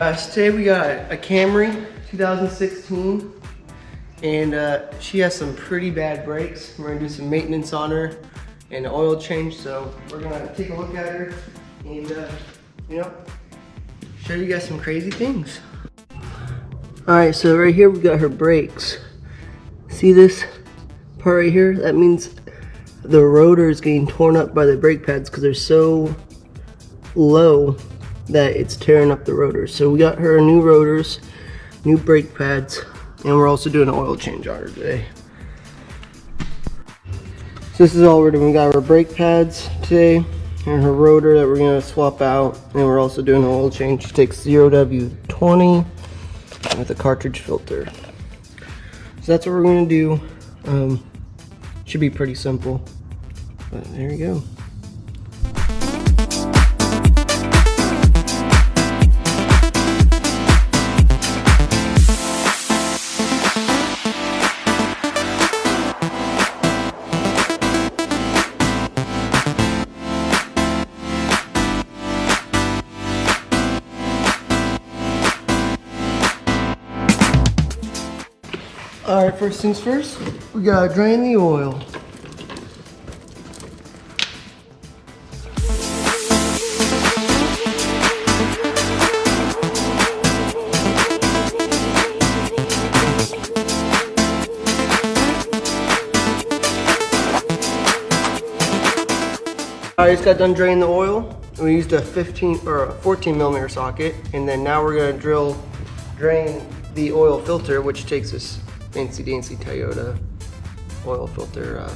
Today we got a Camry 2016, and she has some pretty bad brakes. We're gonna do some maintenance on her and an oil change. So we're gonna take a look at her and show you guys some crazy things. All right, so right here we got her brakes. See this part right here? That means the rotor is getting torn up by the brake pads because they're so low that it's tearing up the rotors. So we got her new rotors, new brake pads, and we're also doing an oil change on her today. So this is all we're doing. We got our brake pads today and her rotor that we're gonna swap out, and we're also doing an oil change. She takes 0W20 with a cartridge filter. So that's what we're gonna do. Should be pretty simple, but there you go. Alright, first things first, we gotta drain the oil. I just got done draining the oil. We used a 15 or a 14 millimeter socket, and then now we're gonna drain the oil filter, which takes this fancy dancy Toyota oil filter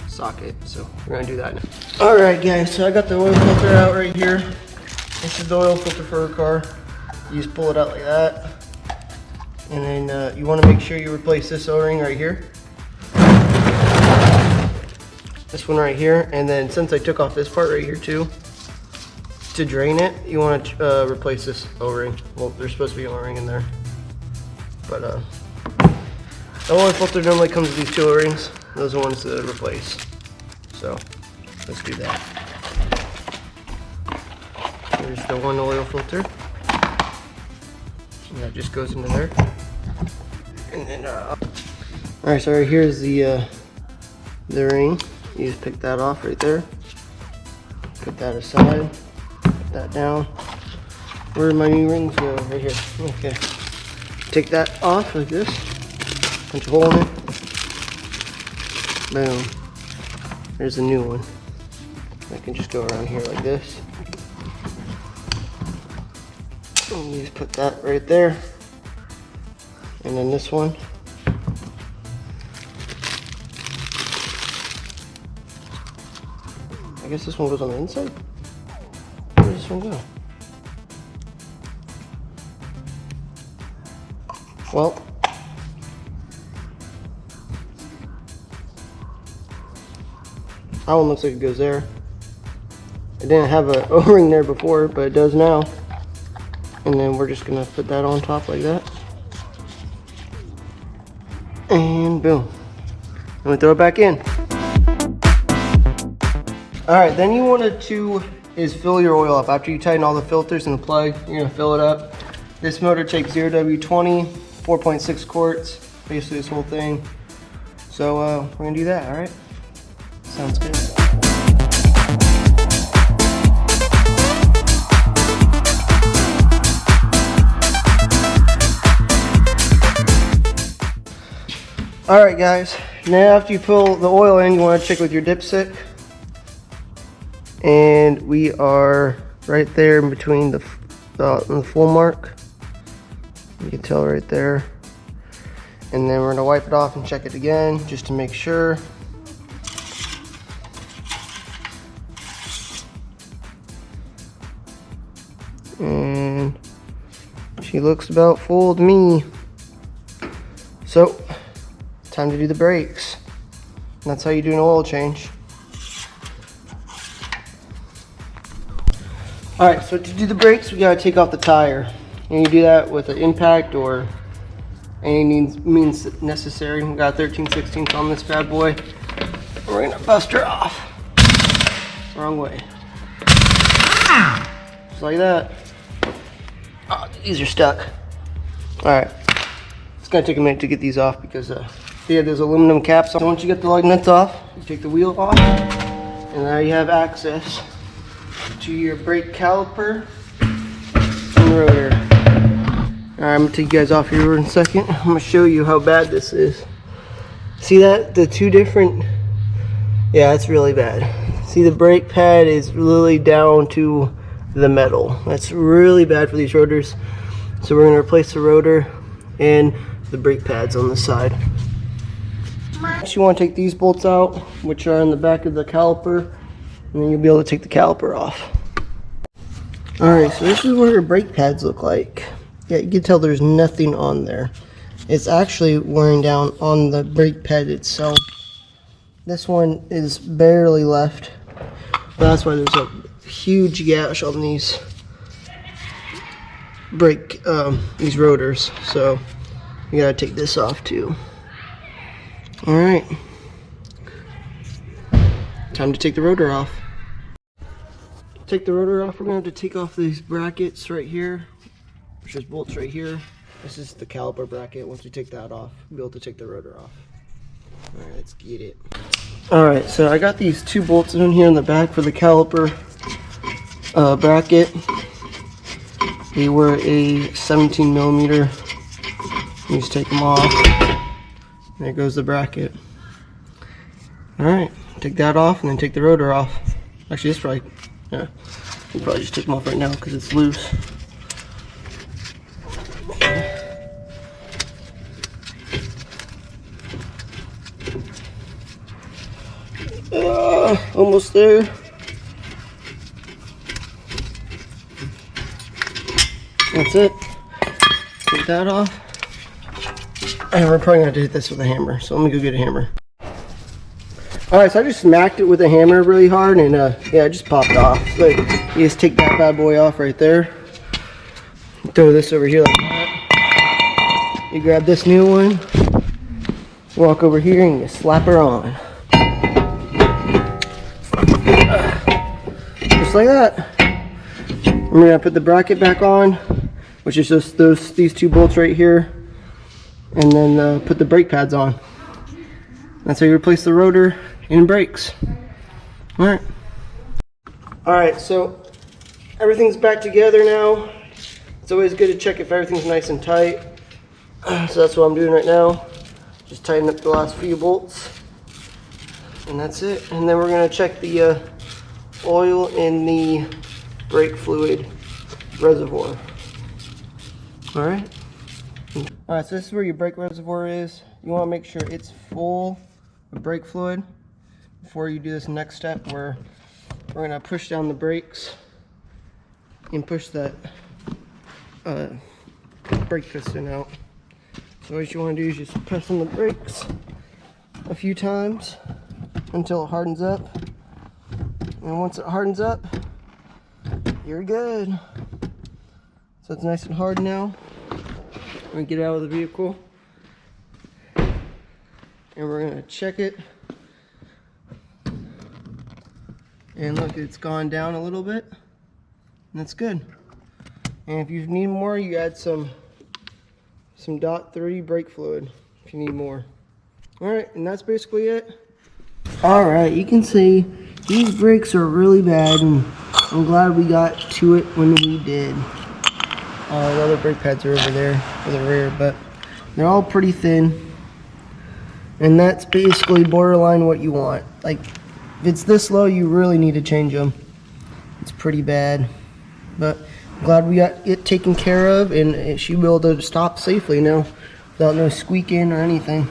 socket. So we're gonna do that now. All right, guys. So I got the oil filter out right here. This is the oil filter for her car. You just pull it out like that, and then you want to make sure you replace this O-ring right here. This one right here, and then since I took off this part right here too, to drain it, you want to replace this O-ring. Well, there's supposed to be an O-ring in there, but the oil filter normally comes with these two O-rings. Those are the ones to replace. So let's do that. Here's the one oil filter, and that just goes into there. And then, all right, so right here is the ring. You just pick that off right there. Put that aside. Put that down. Where do my new rings go? Right here. Okay. Take that off like this. Punch a hole in it. Boom. There's a new one. I can just go around here like this. And you just put that right there. And then this one. I guess this one goes on the inside. Where does this one go? Well, that one looks like it goes there. I didn't have an O-ring there before, but it does now. And then we're just gonna put that on top like that. And boom. And we throw it back in. Alright, then you want to fill your oil up. After you tighten all the filters and the plug, you're gonna fill it up. This motor takes 0W20, 4.6 quarts, basically this whole thing. So we're gonna do that, alright? Sounds good. Alright guys, now after you pull the oil in, you want to check with your dipstick. And we are right there in between the full mark. You can tell right there. And then we're gonna wipe it off and check it again just to make sure. And she looks about full to me. So, time to do the brakes. And that's how you do an oil change. Alright, so to do the brakes, we gotta take off the tire. And you do that with an impact or any means necessary. We got 13/16 on this bad boy. We're gonna bust her off. Wrong way. Just like that. Oh, these are stuck. All right, it's gonna take a minute to get these off because they have those aluminum caps on. So once you get the lug nuts off, you take the wheel off, and now you have access to your brake caliper and rotor. All right, I'm gonna take you guys off here in a second. I'm gonna show you how bad this is. See that? The two different, yeah, it's really bad. See, the brake pad is really down to the metal. That's really bad for these rotors. So we're gonna replace the rotor and the brake pads on the side. Next, you wanna take these bolts out, which are in the back of the caliper, and then you'll be able to take the caliper off. All right, so this is what your brake pads look like. Yeah, you can tell there's nothing on there. It's actually wearing down on the brake pad itself. This one is barely left. That's why there's a huge gash on these these rotors. So you gotta take this off too. All right, time to take the rotor off. Take the rotor off. We're gonna have to take off these brackets right here. There's bolts right here. This is the caliper bracket. Once we take that off, we'll be able to take the rotor off. All right, let's get it. All right, so I got these two bolts in here in the back for the caliper bracket. They were a 17 millimeter. You just take them off. There goes the bracket. All right, take that off and then take the rotor off. Actually, this probably, yeah, we'll probably just take them off right now because it's loose. Almost there. That's it. Take that off. And we're probably going to hit this with a hammer. So let me go get a hammer. Alright, so I just smacked it with a hammer really hard and yeah, it just popped off. So you just take that bad boy off right there. Throw this over here like that. You grab this new one. Walk over here and you slap her on. Just like that. We're gonna put the bracket back on, which is just these two bolts right here, and then put the brake pads on. That's how you replace the rotor and brakes. All right. All right. So everything's back together now. It's always good to check if everything's nice and tight. So that's what I'm doing right now. Just tighten up the last few bolts, and that's it. And then we're gonna check the oil in the brake fluid reservoir. All right. All right, so this is where your brake reservoir is. You want to make sure it's full of brake fluid before you do this next step, where we're going to push down the brakes and push that brake piston out. So what you want to do is just press on the brakes a few times until it hardens up. And once it hardens up, you're good. So it's nice and hard now. We're gonna get out of the vehicle and we're gonna check it. And look, it's gone down a little bit. And that's good. And if you need more, you add some .30 brake fluid if you need more. All right, and that's basically it. All right, you can see these brakes are really bad, and I'm glad we got to it when we did. The other brake pads are over there for the rear, but they're all pretty thin. And that's basically borderline what you want. Like, if it's this low, you really need to change them. It's pretty bad. But I'm glad we got it taken care of, and it should be able to stop safely now without no squeaking or anything.